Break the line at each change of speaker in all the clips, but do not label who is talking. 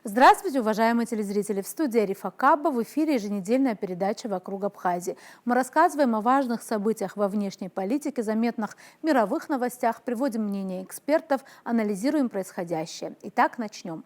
Здравствуйте, уважаемые телезрители! В студии Арифа Кабба, в эфире еженедельная передача «Вокруг Абхазии». Мы рассказываем о важных событиях во внешней политике, заметных мировых новостях, приводим мнения экспертов, анализируем происходящее. Итак, начнем.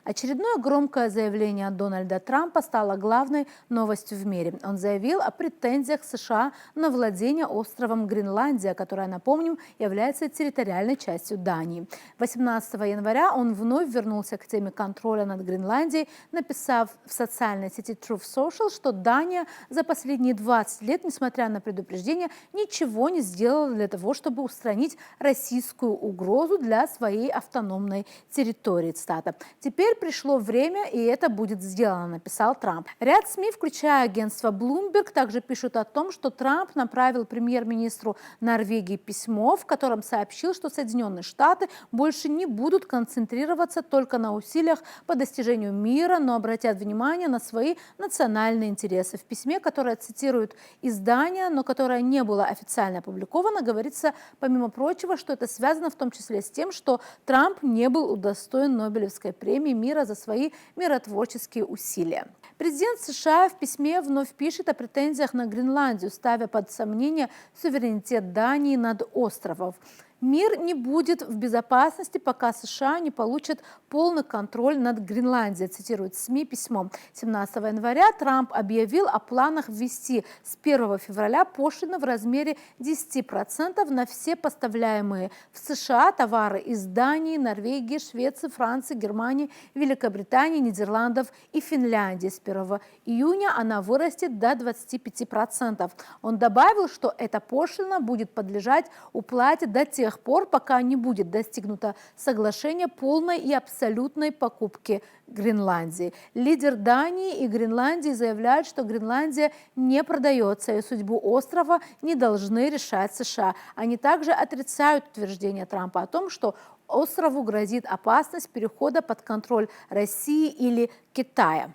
Очередное громкое заявление Дональда Трампа стало главной новостью в мире. Он заявил о претензиях США на владение островом Гренландия, которая, напомним, является территориальной частью Дании. 18 января он вновь вернулся к теме контроля над Гренландией, написав в социальной сети Truth Social, что Дания за последние 20 лет, несмотря на предупреждения, ничего не сделала для того, чтобы устранить российскую угрозу для своей автономной территории. Цитата. «Теперь пришло время, и это будет сделано», написал Трамп. Ряд СМИ, включая агентство Bloomberg, также пишут о том, что Трамп направил премьер-министру Норвегии письмо, в котором сообщил, что Соединенные Штаты больше не будут концентрироваться только на усилиях по достижению мира, но обратят внимание на свои национальные интересы. В письме, которое цитирует издание, но которое не было официально опубликовано, говорится, помимо прочего, что это связано в том числе с тем, что Трамп не был удостоен Нобелевской премии мира за свои миротворческие усилия. Президент США в письме вновь пишет о претензиях на Гренландию, ставя под сомнение суверенитет Дании над островом. «Мир не будет в безопасности, пока США не получат полный контроль над Гренландией», цитирует СМИ письмо. 17 января Трамп объявил о планах ввести с 1 февраля пошлины в размере 10% на все поставляемые в США товары из Дании, Норвегии, Швеции, Франции, Германии, Великобритании, Нидерландов и Финляндии. С 1 июня она вырастет до 25%. Он добавил, что эта пошлина будет подлежать уплате до тех пор, пока не будет достигнуто соглашение полной и абсолютной покупки Гренландии. Лидер Дании и Гренландии заявляют, что Гренландия не продается, и судьбу острова не должны решать США. Они также отрицают утверждение Трампа о том, что острову грозит опасность перехода под контроль России или Китая.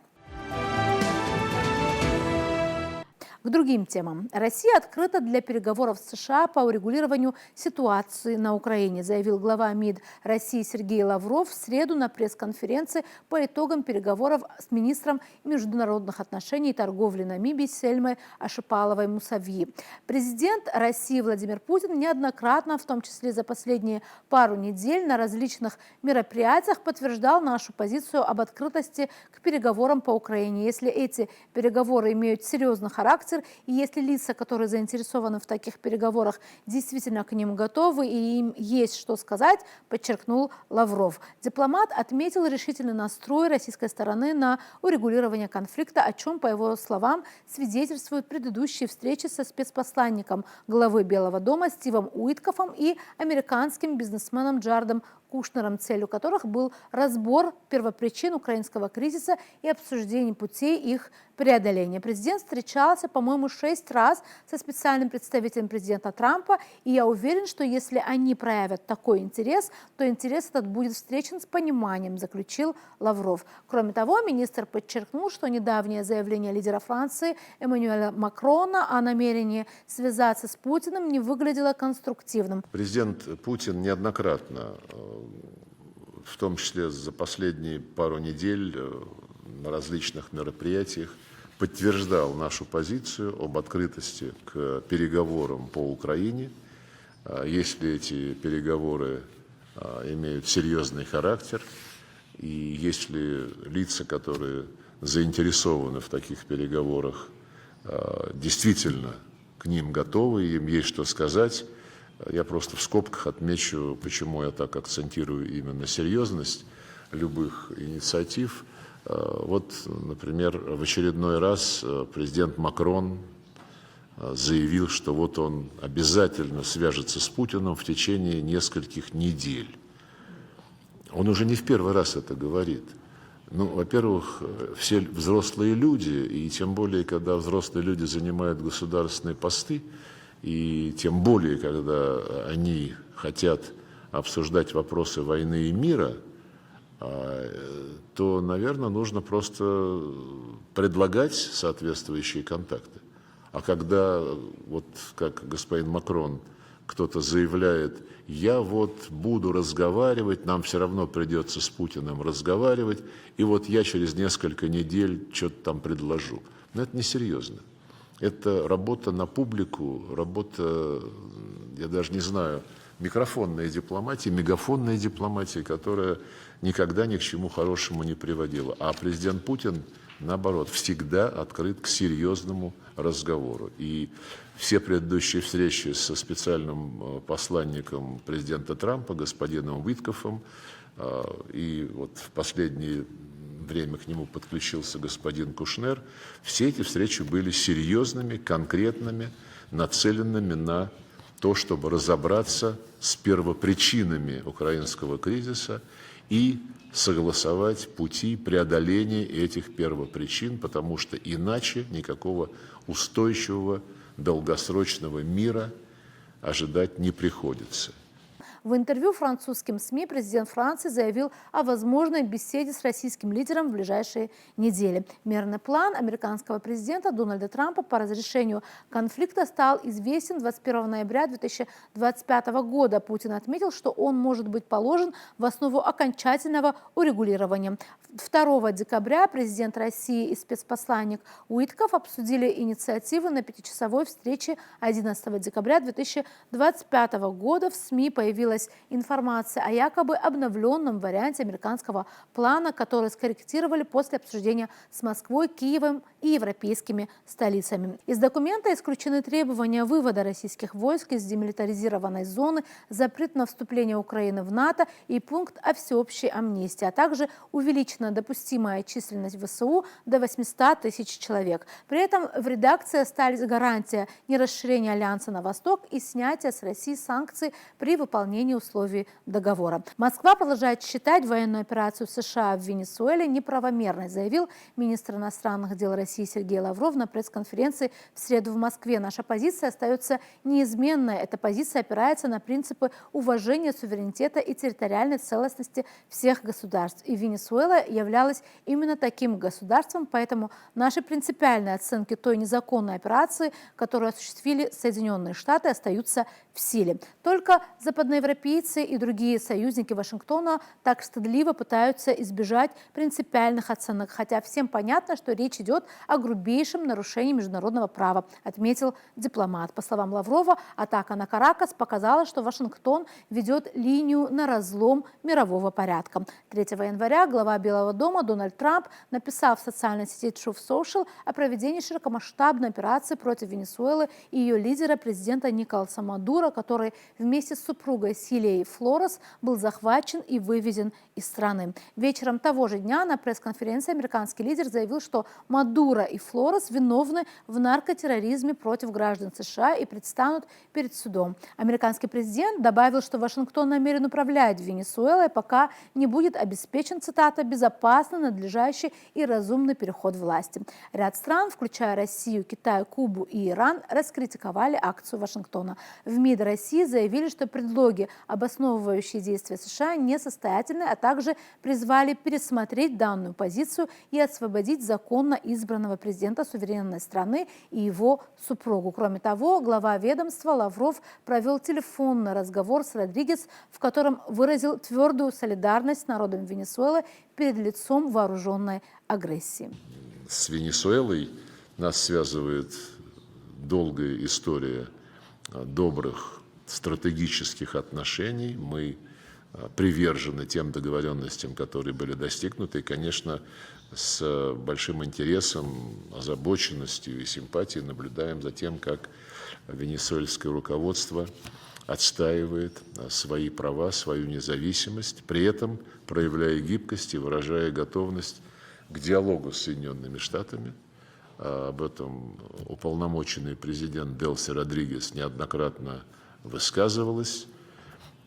К другим темам. Россия открыта для переговоров с США по урегулированию ситуации на Украине, заявил глава МИД России Сергей Лавров в среду на пресс-конференции по итогам переговоров с министром международных отношений и торговли Намибии Сельмой Ашипаловой-Мусавьи. Президент России Владимир Путин неоднократно, в том числе за последние пару недель, на различных мероприятиях подтверждал нашу позицию об открытости к переговорам по Украине. Если эти переговоры имеют серьезный характер, и если лица, которые заинтересованы в таких переговорах, действительно к ним готовы и им есть что сказать, подчеркнул Лавров. Дипломат отметил решительный настрой российской стороны на урегулирование конфликта, о чем, по его словам, свидетельствуют предыдущие встречи со спецпосланником главы Белого дома Стивом Уиткофом и американским бизнесменом Джаредом Кушнером, целью которых был разбор первопричин украинского кризиса и обсуждение путей их преодоления. Президент встречался, по-моему, 6 раз со специальным представителем президента Трампа, и я уверен, что если они проявят такой интерес, то интерес этот будет встречен с пониманием, заключил Лавров. Кроме того, министр подчеркнул, что недавнее заявление лидера Франции Эммануэля Макрона о намерении связаться с Путиным не выглядело конструктивным.
Президент Путин неоднократно, в том числе за последние пару недель, на различных мероприятиях, подтверждал нашу позицию об открытости к переговорам по Украине, если эти переговоры имеют серьезный характер, и если лица, которые заинтересованы в таких переговорах, действительно к ним готовы, им есть что сказать. Я просто в скобках отмечу, почему я так акцентирую именно серьезность любых инициатив. Вот, например, в очередной раз президент Макрон заявил, что вот он обязательно свяжется с Путиным в течение нескольких недель. Он уже не в первый раз это говорит. Ну, во-первых, все взрослые люди, и тем более, когда взрослые люди занимают государственные посты, и тем более, когда они хотят обсуждать вопросы войны и мира, то, наверное, нужно просто предлагать соответствующие контакты. А когда, вот как господин Макрон кто-то заявляет: я вот буду разговаривать, нам все равно придется с Путиным разговаривать, и вот я через несколько недель что-то там предложу. Но это несерьезно. Это работа на публику, работа, я даже не знаю, микрофонная дипломатия, мегафонная дипломатия, которая никогда ни к чему хорошему не приводила. А президент Путин, наоборот, всегда открыт к серьезному разговору. И все предыдущие встречи со специальным посланником президента Трампа, господином Уиткофом, и вот в последнее время к нему подключился господин Кушнер, все эти встречи были серьезными, конкретными, нацеленными на то, чтобы разобраться с первопричинами украинского кризиса и согласовать пути преодоления этих первопричин, потому что иначе никакого устойчивого долгосрочного мира ожидать не приходится.
В интервью французским СМИ президент Франции заявил о возможной беседе с российским лидером в ближайшие недели. Мирный план американского президента Дональда Трампа по разрешению конфликта стал известен 21 ноября 2025 года. Путин отметил, что он может быть положен в основу окончательного урегулирования. 2 декабря президент России и спецпосланник Уитков обсудили инициативы на 5-часовой встрече 11 декабря 2025 года. В СМИ появилась информация о якобы обновленном варианте американского плана, который скорректировали после обсуждения с Москвой, Киевом и европейскими столицами. Из документа исключены требования вывода российских войск из демилитаризированной зоны, запрет на вступление Украины в НАТО и пункт о всеобщей амнистии, а также увеличена допустимая численность ВСУ до 800 тысяч человек. При этом в редакции остались гарантия нерасширения альянса на восток и снятия с России санкций при выполнении условий договора. Москва продолжает считать военную операцию США в Венесуэле неправомерной, заявил министр иностранных дел России Сергей Лавров на пресс-конференции в среду в Москве. Наша позиция остается неизменной. Эта позиция опирается на принципы уважения суверенитета и территориальной целостности всех государств. И Венесуэла являлась именно таким государством, поэтому наши принципиальные оценки той незаконной операции, которую осуществили Соединенные Штаты, остаются в силе. Только западноевропейцы и другие союзники Вашингтона так стыдливо пытаются избежать принципиальных оценок, хотя всем понятно, что речь идет о грубейшем нарушении международного права, отметил дипломат. По словам Лаврова, атака на Каракас показала, что Вашингтон ведет линию на разлом мирового порядка. 3 января глава Белого дома Дональд Трамп написал в социальной сети Truth Social о проведении широкомасштабной операции против Венесуэлы и ее лидера, президента Николаса Мадуро, который вместе с супругой Сильей Флорес был захвачен и вывезен из страны. Вечером того же дня на пресс-конференции американский лидер заявил, что Мадуро и Флорес виновны в наркотерроризме против граждан США и предстанут перед судом. Американский президент добавил, что Вашингтон намерен управлять Венесуэлой, пока не будет обеспечен, цитата, «безопасный, надлежащий и разумный переход власти». Ряд стран, включая Россию, Китай, Кубу и Иран, раскритиковали акцию Вашингтона. В МИД России заявили, что предлоги, обосновывающие действия США, несостоятельны, а также призвали пересмотреть данную позицию и освободить законно избранного президента суверенной страны и его супругу. Кроме того, глава ведомства Лавров провел телефонный разговор с Родригес, в котором выразил твердую солидарность с народом Венесуэлы перед лицом вооруженной агрессии.
С Венесуэлой нас связывает долгая история добрых стратегических отношений. Мы привержены тем договоренностям, которые были достигнуты, и, конечно, с большим интересом, озабоченностью и симпатией наблюдаем за тем, как венесуэльское руководство отстаивает свои права, свою независимость, при этом проявляя гибкость и выражая готовность к диалогу с Соединенными Штатами. Об этом уполномоченный президент Делси Родригес неоднократно высказывалась.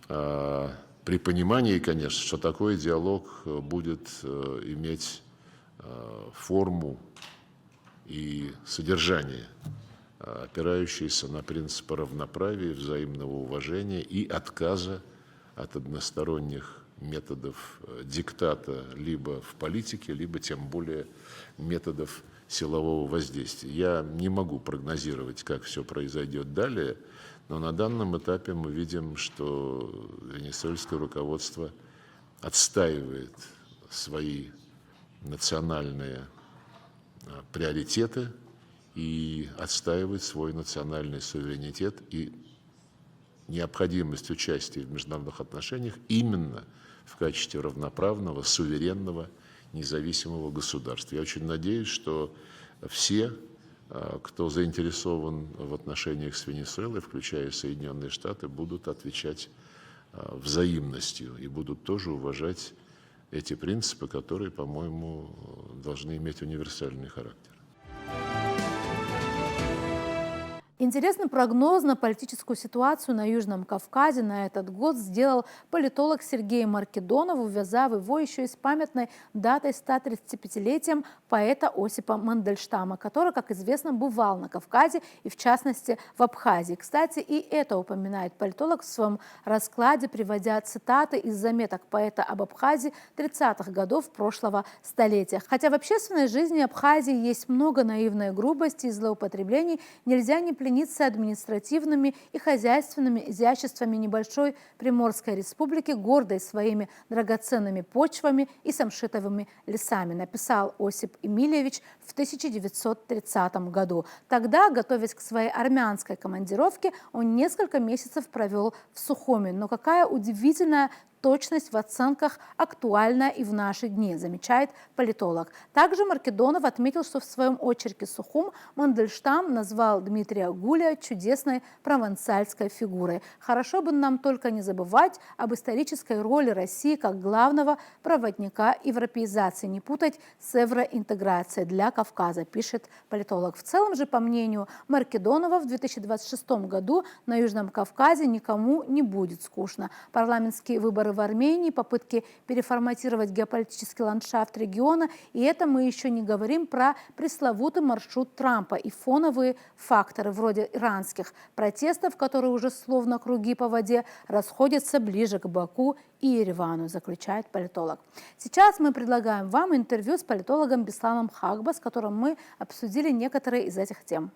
При понимании, конечно, что такой диалог будет иметь форму и содержание, опирающиеся на принципы равноправия, взаимного уважения и отказа от односторонних методов диктата либо в политике, либо тем более методов силового воздействия. Я не могу прогнозировать, как все произойдет далее, Но на данном этапе мы видим, что венесуэльское руководство отстаивает свои национальные приоритеты и отстаивает свой национальный суверенитет и необходимость участия в международных отношениях именно в качестве равноправного, суверенного, независимого государства. Я очень надеюсь, что все, кто заинтересован в отношениях с Венесуэлой, включая Соединенные Штаты, будут отвечать взаимностью и будут тоже уважать эти принципы, которые, по-моему, должны иметь универсальный характер.
Интересный прогноз на политическую ситуацию на Южном Кавказе на этот год сделал политолог Сергей Маркедонов, увязав его еще и с памятной датой 135-летием поэта Осипа Мандельштама, который, как известно, бывал на Кавказе и, в частности, в Абхазии. Кстати, и это упоминает политолог в своем раскладе, приводя цитаты из заметок поэта об Абхазии 30-х годов прошлого столетия. Хотя в общественной жизни Абхазии есть много наивной грубости и злоупотреблений, нельзя не плениться административными и хозяйственными изяществами небольшой Приморской республики, гордой своими драгоценными почвами и самшитовыми лесами, написал Осип Эмильевич в 1930 году. Тогда, готовясь к своей армянской командировке, он несколько месяцев провел в Сухуми. Но какая удивительная точность в оценках актуальна и в наши дни, замечает политолог. Также Маркедонов отметил, что в своем очерке «Сухум» Мандельштам назвал Дмитрия Гуля чудесной провансальской фигурой. Хорошо бы нам только не забывать об исторической роли России как главного проводника европеизации, не путать с евроинтеграцией для Кавказа, пишет политолог. В целом же, по мнению Маркедонова, в 2026 году на Южном Кавказе никому не будет скучно. Парламентские выборы в Армении, попытки переформатировать геополитический ландшафт региона, и это мы еще не говорим про пресловутый маршрут Трампа и фоновые факторы вроде иранских протестов, которые уже словно круги по воде расходятся ближе к Баку и Еревану, заключает политолог. Сейчас мы предлагаем вам интервью с политологом Бесланом Хагба, с которым мы обсудили некоторые из этих тем.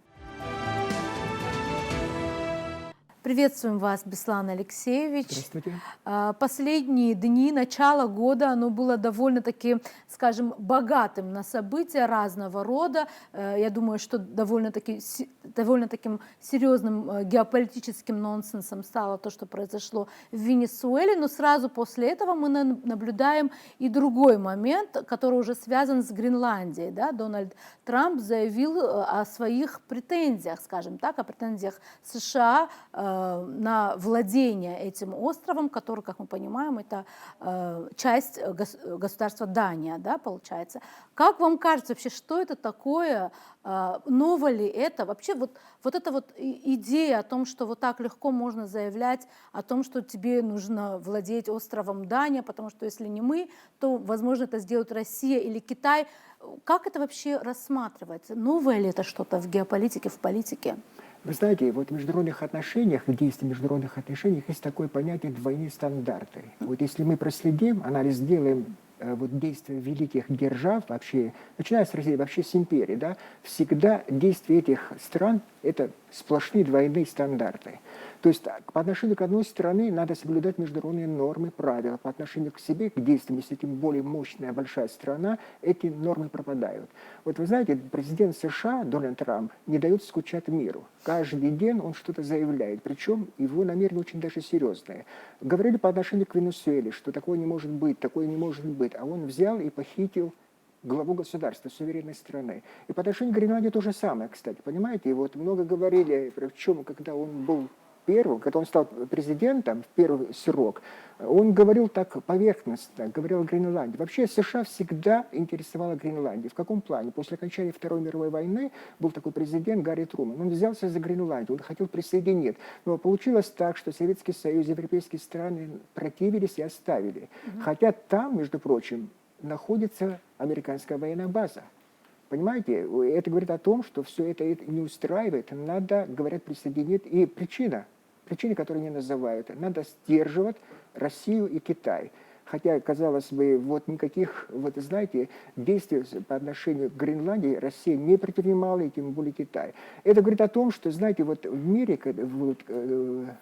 Приветствуем вас, Беслан Алексеевич.
Здравствуйте.
Последние дни, начало года, оно было довольно-таки, скажем, богатым на события разного рода. Я думаю, что довольно таким серьезным геополитическим нонсенсом стало то, что произошло в Венесуэле. Но сразу после этого мы наблюдаем и другой момент, который уже связан с Гренландией. Да? Дональд Трамп заявил о своих претензиях, скажем так, о претензиях США на владение этим островом, который, как мы понимаем, это часть государства Дания, да, получается. Как вам кажется вообще, что это такое? Ново ли это? Вообще вот эта вот идея о том, что вот так легко можно заявлять о том, что тебе нужно владеть островом Дания, потому что если не мы, то, возможно, это сделает Россия или Китай. Как это вообще рассматривается? Новое ли это что-то в геополитике, в политике?
Вы знаете, вот в международных отношениях, в действии международных отношениях есть такое понятие двойные стандарты. Вот если мы проследим, анализ сделаем вот действия великих держав, вообще, начиная с России, вообще с империи, да, всегда действия этих стран – это сплошные двойные стандарты. То есть по отношению к одной стране надо соблюдать международные нормы, правила. По отношению к себе, к действиям, если тем более мощная, большая страна, эти нормы пропадают. Вот вы знаете, президент США Дональд Трамп не дает скучать миру. Каждый день он что-то заявляет, причем его намерения очень даже серьезные. Говорили по отношению к Венесуэле, что такое не может быть, такое не может быть. А он взял и похитил главу государства, суверенной страны. И по отношению к Гренландии то же самое, кстати, понимаете? И вот много говорили, причем, когда он был первым, когда он стал президентом в первый срок, он говорил так поверхностно, говорил о Гренландии. Вообще США всегда интересовала Гренландия. В каком плане? После окончания Второй мировой войны был такой президент Гарри Трумэн. Он взялся за Гренландию, он хотел присоединить. Но получилось так, что Советский Союз, европейские страны противились и оставили. Хотя там, между прочим, находится американская военная база. Понимаете, это говорит о том, что все это не устраивает, надо, говорят, присоединить. И причины, которые не называют, надо сдерживать Россию и Китай. хотя, казалось бы, вот никаких, вот знаете, действий по отношению к Гренландии Россия не предпринимала, и тем более Китай. Это говорит о том, что, знаете, вот в мире, вот,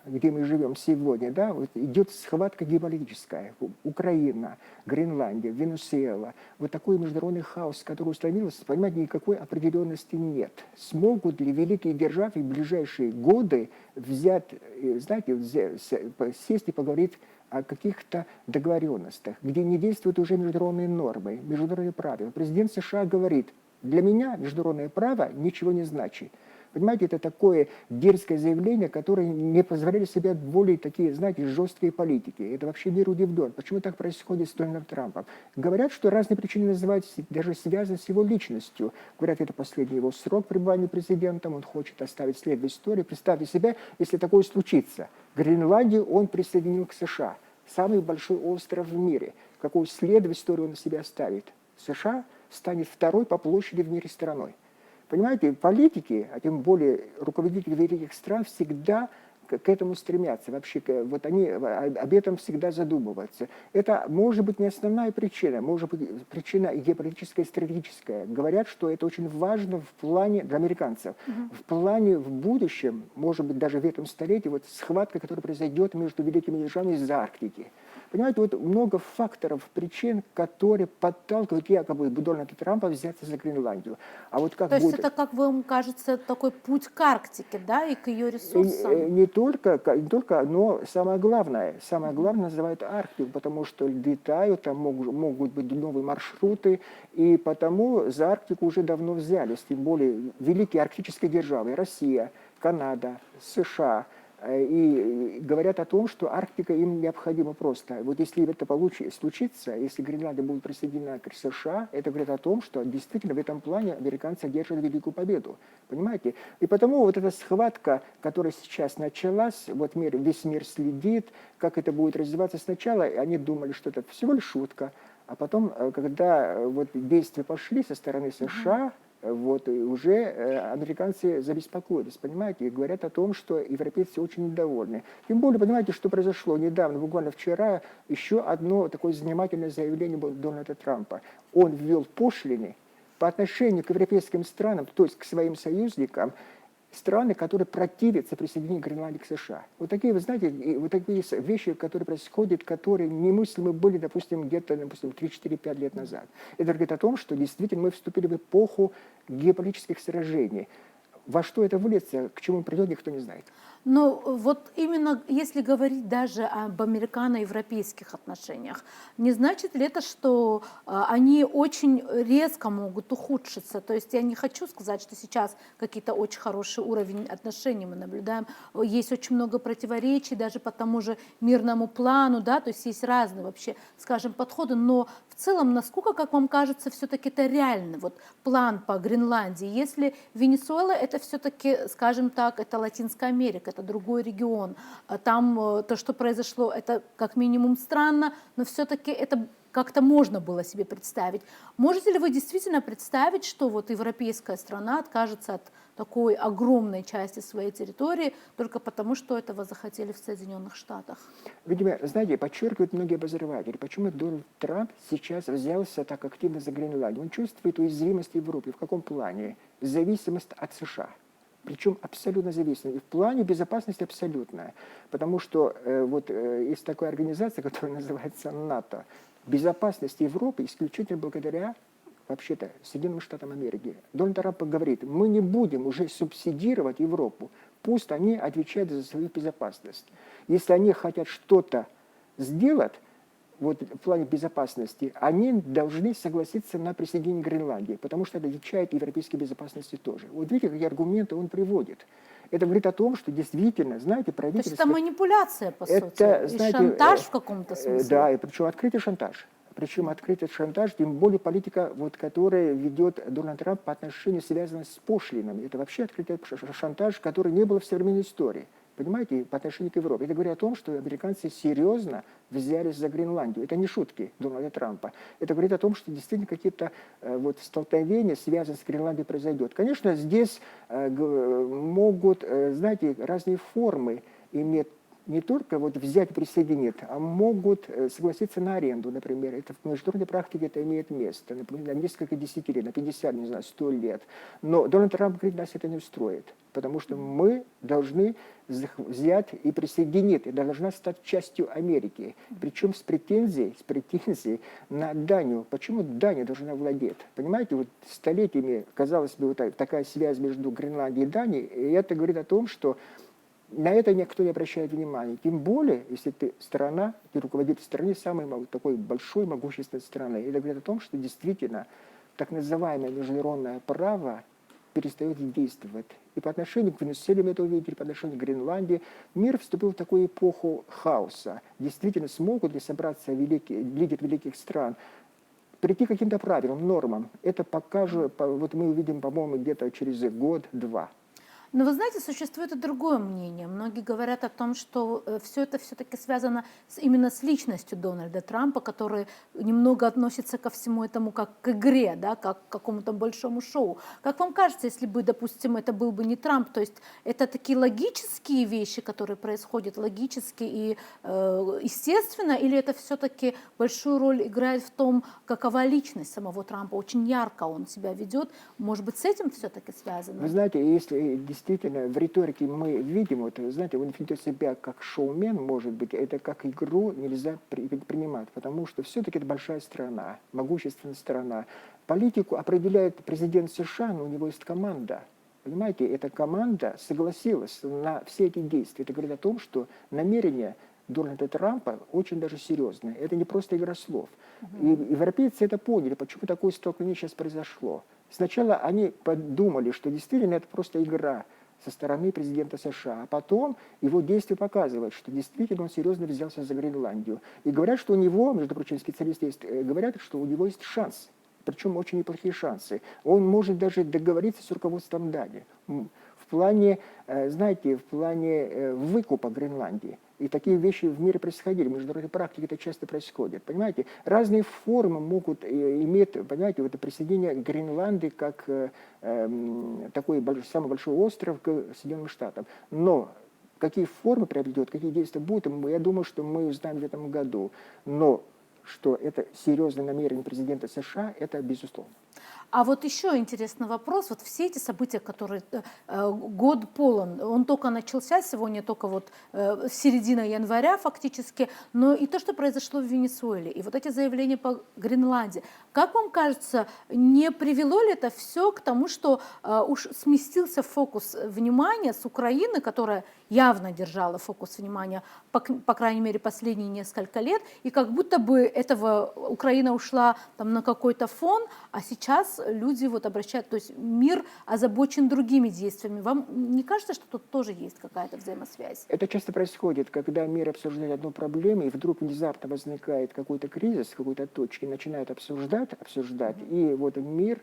где мы живем сегодня, да, вот идет схватка геополитическая. Украина, Гренландия, Венесуэла. Вот такой международный хаос, который установился, понимаете, никакой определенности нет. Смогут ли великие державы в ближайшие годы взять, знаете, сесть и поговорить о каких-то договоренностях, где не действуют уже международные нормы, международные правила. Президент США говорит, для меня международное право ничего не значит. Понимаете, это такое дерзкое заявление, которое не позволяли себе более такие, знаете, жесткие политики. Это вообще мир удивлен. Почему так происходит с Дональдом Трампом? Говорят, что разные причины называются, даже связаны с его личностью. Говорят, это последний его срок пребывания президентом, он хочет оставить след в истории. Представьте себе, если такое случится. Гренландию он присоединил к США. Самый большой остров в мире. Какой след в истории он на себя оставит? США станет второй по площади в мире страной. Понимаете, политики, а тем более руководители великих стран, всегда к этому стремятся. Вообще, вот они об этом всегда задумываются. Это может быть не основная причина, может быть причина геополитическая и стратегическая. Говорят, что это очень важно в плане для американцев. В плане в будущем, может быть даже в этом столетии, вот схватка, которая произойдет между великими державами из-за Арктики. Понимаете, вот много факторов, причин, которые подталкивают якобы Дональда Трампа взяться за Гренландию. А вот как
То есть
будет...
это, как вам кажется, такой путь к Арктике, да, и к ее ресурсам?
Не только, но самое главное называют Арктику, потому что летают, там могут быть новые маршруты, и потому за Арктику уже давно взялись, тем более великие арктические державы, Россия, Канада, США, и говорят о том, что Арктика им необходима просто. Вот если это случится, если Гренландия будет присоединена к США, это говорит о том, что действительно в этом плане американцы одержат великую победу. Понимаете? И потому вот эта схватка, которая сейчас началась, вот весь мир следит, как это будет развиваться. Сначала они думали, что это всего лишь шутка, а потом, когда вот действия пошли со стороны США, вот, уже американцы забеспокоились, понимаете, и говорят о том, что европейцы очень недовольны. Тем более, понимаете, что произошло недавно, буквально вчера, еще одно такое занимательное заявление было Дональда Трампа. Он ввел пошлины по отношению к европейским странам, то есть к своим союзникам, страны, которые противятся присоединению Гренландии к США. Вот такие, вы знаете, вот такие вещи, которые происходят, которые немыслимы были, допустим, где-то, допустим, 3-4-5 лет назад. Это говорит о том, что действительно мы вступили в эпоху геополитических сражений. Во что это выльется, к чему придет, никто не знает.
Но вот именно если говорить даже об американо-европейских отношениях, не значит ли это, что они очень резко могут ухудшиться? То есть я не хочу сказать, что сейчас какие-то очень хороший уровень отношений мы наблюдаем. Есть очень много противоречий даже по тому же мирному плану, да, то есть есть разные вообще, скажем, подходы, но в целом, насколько, как вам кажется, все-таки это реально, вот план по Гренландии, если Венесуэла это все-таки, скажем так, это Латинская Америка, это другой регион, там то, что произошло, это как минимум странно, но все-таки это как-то можно было себе представить. Можете ли вы действительно представить, что вот европейская страна откажется от такой огромной части своей территории только потому, что этого захотели в Соединенных Штатах?
Видимо, знаете, подчеркивают многие обозреватели, почему Дональд Трамп сейчас взялся так активно за Гренландию. Он чувствует уязвимость Европы. В каком плане? Зависимость от США. Причем абсолютно зависимость. И в плане безопасности абсолютная. Потому что вот есть такая организация, которая называется НАТО. Безопасность Европы исключительно благодаря, вообще-то, Соединенным Штатам Америки. Дональд Трамп говорит, мы не будем уже субсидировать Европу. Пусть они отвечают за свою безопасность. Если они хотят что-то сделать, вот в плане безопасности, они должны согласиться на присоединение Гренландии, потому что это отвечает европейской безопасности тоже. Вот видите, какие аргументы он приводит. Это говорит о том, что действительно, знаете, правительство...
То есть это манипуляция, по сути, и шантаж в каком-то смысле.
Да, и причем открытый шантаж. Причем открытый шантаж, тем более политика, вот, которая ведет Дональд Трамп по отношению, связанная с пошлинами. Это вообще открытый шантаж, который не было в современной истории. Понимаете, по отношению к Европе. Это говорит о том, что американцы серьезно взялись за Гренландию. Это не шутки Дональда Трампа. Это говорит о том, что действительно какие-то вот столкновения, связанные с Гренландией, произойдут. Конечно, здесь могут, знаете, разные формы иметь не только вот взять и присоединить, а могут согласиться на аренду, например. Это в международной практике это имеет место, например, на несколько десятилетий, на 50, не знаю, 100 лет. Но Дональд Трамп говорит, нас это не устроит, потому что мы должны взять и присоединить, это должна стать частью Америки, причем с претензией на Данию. Почему Дания должна владеть? Понимаете, вот столетиями, казалось бы, вот такая связь между Гренландией и Данией, и это говорит о том, что на это никто не обращает внимания. Тем более, если ты страна, ты руководитель страны, самой такой большой, могущественной страны. Это говорит о том, что действительно так называемое международное право перестает действовать. И по отношению к Венесуэле мы это увидели, по отношению к Гренландии. Мир вступил в такую эпоху хаоса. Действительно, смогут ли собраться лидеры великих стран, прийти к каким-то правилам, нормам. Это покажет, вот мы увидим, по-моему, где-то через год-два.
Но вы знаете, существует и другое мнение. Многие говорят о том, что все это все-таки связано именно с личностью Дональда Трампа, который немного относится ко всему этому как к игре, да, как к какому-то большому шоу. Как вам кажется, если бы, допустим, это был бы не Трамп, то есть это такие логические вещи, которые происходят логически и естественно, или это все-таки большую роль играет в том, какова личность самого Трампа, очень ярко он себя ведет, может быть, с этим все-таки связано?
Вы знаете, если действительно в риторике мы видим, вот, знаете, он ведет себя как шоумен, может быть, это как игру нельзя принимать, потому что все-таки это большая страна, могущественная страна. Политику определяет президент США, но у него есть команда. Понимаете, эта команда согласилась на все эти действия. Это говорит о том, что намерения Дональда Трампа очень даже серьезные. Это не просто игра слов. И европейцы это поняли, почему такое столкновение сейчас произошло. Сначала они подумали, что действительно это просто игра со стороны президента США, а потом его действия показывают, что действительно он серьезно взялся за Гренландию. И говорят, что у него, между прочим, специалисты говорят, что у него есть шанс, причем очень неплохие шансы. Он может даже договориться с руководством Дании в плане, знаете, в плане выкупа Гренландии. И такие вещи в мире происходили, в международной практике это часто происходит. Понимаете, разные формы могут иметь, понимаете, вот присоединение Гренландии как такой самый большой остров к Соединенным Штатам. Но какие формы приобретет, какие действия будут, я думаю, что мы узнаем в этом году. Но что это серьезное намерение президента США, это безусловно.
А вот еще интересный вопрос. Вот все эти события, которые год полон, он только начался сегодня, только вот середина января фактически, но и то, что произошло в Венесуэле, и вот эти заявления по Гренландии. Как вам кажется, не привело ли это все к тому, что уж сместился фокус внимания с Украины, которая явно держала фокус внимания, по крайней мере, последние несколько лет, и как будто бы этого Украина ушла там на какой-то фон, а сейчас люди вот обращают, то есть мир озабочен другими действиями. Вам не кажется, что тут тоже есть какая-то взаимосвязь?
Это часто происходит, когда мир обсуждает одну проблему, и вдруг внезапно возникает какой-то кризис в какой-то точке, начинают обсуждать, и вот мир,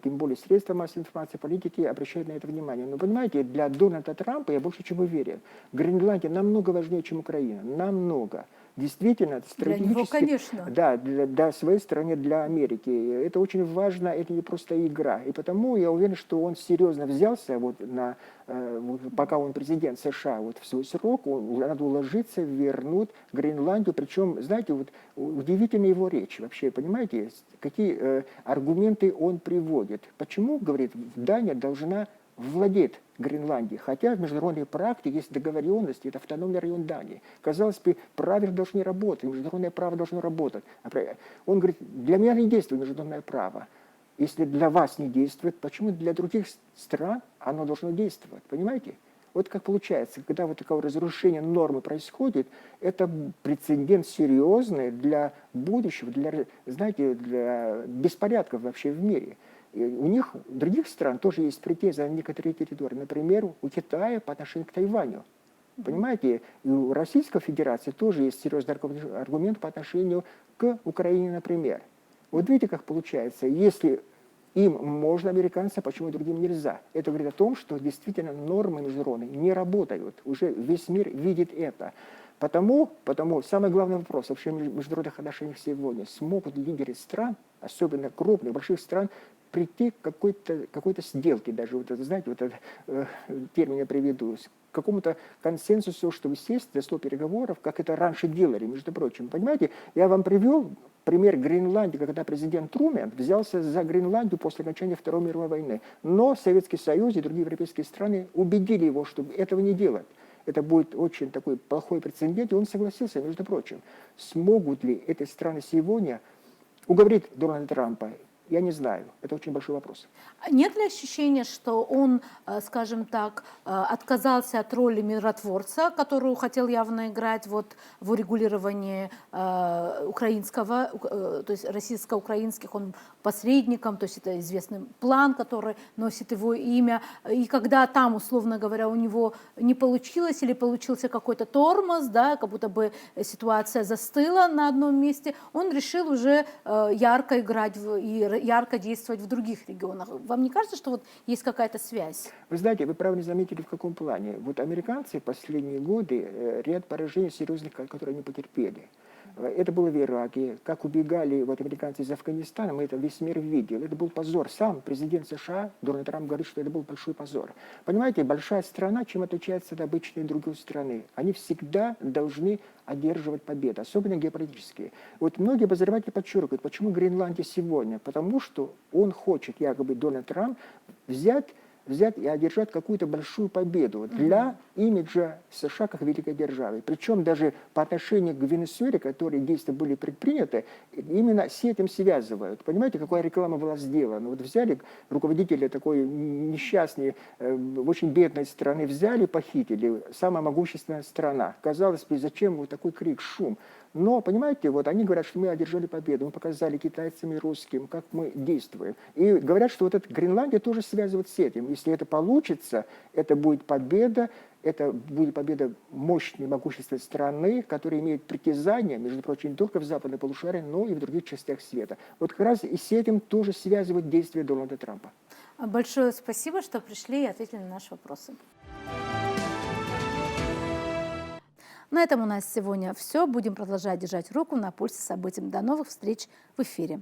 тем более средства массовой информации, политики обращают на это внимание. Но понимаете, для Дональда Трампа, я больше чем уверен, Гренландия намного важнее, чем Украина, намного. Действительно, стратегически,
для него, конечно.
Да, для своей страны, для Америки. Это очень важно, это не просто игра. И потому я уверен, что он серьезно взялся, вот пока он президент США, вот в свой срок, надо уложиться, вернуть Гренландию. Причем, знаете, вот удивительна его речь вообще, понимаете, какие аргументы он приводит. Почему, говорит, Дания должна владеть Гренландией, хотя в международной практике есть договоренности, это автономный район Дании. Казалось бы, правила должны работать, международное право должно работать. Он говорит, для меня не действует международное право. Если для вас не действует, почему для других стран оно должно действовать? Понимаете? Вот как получается, когда вот такое разрушение нормы происходит, это прецедент серьезный для будущего, для, знаете, для беспорядков вообще в мире. И у них, у других стран тоже есть претензии на некоторые территории. Например, у Китая по отношению к Тайваню. Понимаете, и у Российской Федерации тоже есть серьезный аргумент по отношению к Украине, например. Вот видите, как получается, если им можно, американцам, почему другим нельзя? Это говорит о том, что действительно нормы международные не работают. Уже весь мир видит это. Потому самый главный вопрос вообще в международных отношениях сегодня, смогут лидеры стран, особенно крупных, больших стран, прийти к какой-то сделке, даже, вот, знаете, вот этот термин я приведу, к какому-то консенсусу, чтобы сесть за стол переговоров, как это раньше делали, между прочим. Понимаете, я вам привел пример Гренландии, когда президент Трумен взялся за Гренландию после окончания Второй мировой войны. Но Советский Союз и другие европейские страны убедили его, чтобы этого не делать. Это будет очень такой плохой прецедент, и он согласился, между прочим. Смогут ли эти страны сегодня уговорить Дональда Трампа? Я не знаю. Это очень большой вопрос.
Нет ли ощущения, что он, скажем так, отказался от роли миротворца, которую хотел явно играть вот в урегулировании украинского, то есть российско-украинских, он посредником, то есть это известный план, который носит его имя, и когда там, условно говоря, у него не получилось или получился какой-то тормоз, да, как будто бы ситуация застыла на одном месте, он решил уже ярко играть и ярко действовать в других регионах. Вам не кажется, что вот есть какая-то связь?
Вы знаете, вы правильно заметили, в каком плане. Вот американцы в последние годы ряд поражений серьезных, которые они потерпели. Это было в Ираке, как убегали вот американцы из Афганистана, мы это весь мир видел. Это был позор. Сам президент США, Дональд Трамп, говорит, что это был большой позор. Понимаете, большая страна, чем отличается от обычной другой страны? Они всегда должны одерживать победу, особенно геополитические. Вот многие обозреватели подчеркивают, почему Гренландия сегодня? Потому что он хочет, якобы Дональд Трамп, взять и одержать какую-то большую победу для имиджа США как великой державы. Причем даже по отношению к Венесуэле, которые действия были предприняты, именно с этим связывают. Понимаете, какая реклама была сделана? Вот взяли руководителя такой несчастной, очень бедной страны, взяли, похитили, самая могущественная страна. Казалось бы, зачем вот такой крик, шум? Но, понимаете, вот они говорят, что мы одержали победу, мы показали китайцам и русским, как мы действуем. И говорят, что вот эта Гренландия тоже связывает с этим. Если это получится, это будет победа мощной, могущественной страны, которая имеет притязания, между прочим, не только в западной полушарии, но и в других частях света. Вот как раз и с этим тоже связывают действия Дональда Трампа.
Большое спасибо, что пришли и ответили на наши вопросы. На этом у нас сегодня все. Будем продолжать держать руку на пульсе событий. До новых встреч в эфире.